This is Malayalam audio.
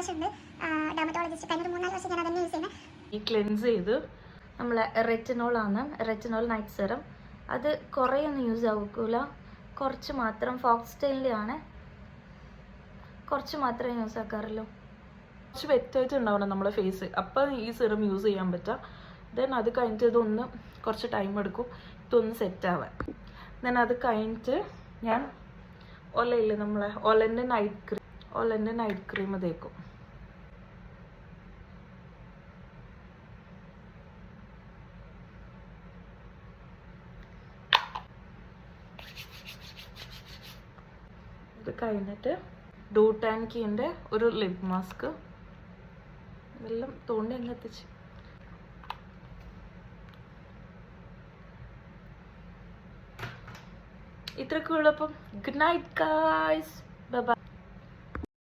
പ്രാവശ്യമുണ്ട് ഡെർമറ്റോളജിസ്റ്റ്. കഴിഞ്ഞ 3-4 വർഷം ഞാൻ അതന്നെ യൂസ് ചെയ്യുന്നത്. ഈ ക്ലെൻസ് ചെയ്ത് നമ്മളെ റെറ്റിനോൾ ആണ്, റെറ്റിനോൾ നൈറ്റ് സെറം. അത് കുറേ ഒന്നും യൂസ് ആവില്ല, കുറച്ച് മാത്രം. ഫോക്സ്റ്റൈലിൻ്റെ ആണ്, കുറച്ച് മാത്രമേ യൂസ് ആക്കാറുള്ളൂ. കുറച്ച് വെറ്റായിട്ട് ഉണ്ടാവണം നമ്മളെ ഫേസ്, അപ്പം ഈ സിറം യൂസ് ചെയ്യാൻ പറ്റുക. ദെൻ അത് കഴിഞ്ഞിട്ട് ഇതൊന്ന് കുറച്ച് ടൈം എടുക്കും ഇതൊന്ന് സെറ്റ് ആവാൻ. ദെൻ അത് കഴിഞ്ഞിട്ട് ഞാൻ ഒലയില്ലേ നമ്മളെ ഒലൻ്റെ നൈറ്റ് ക്രീം തേക്കും. ഇത് കഴിഞ്ഞിട്ട് ഡൂട്ട് ആൻഡ് കീൻ്റെ ഒരു ലിപ് മാസ്ക് ഇതെല്ലാം തോണ്ടി അങ്ങ് എത്തിച്ച്. ഇത്രയൊക്കെ ഉള്ളപ്പം ഗുഡ് നൈറ്റ് ഗായ്സ്.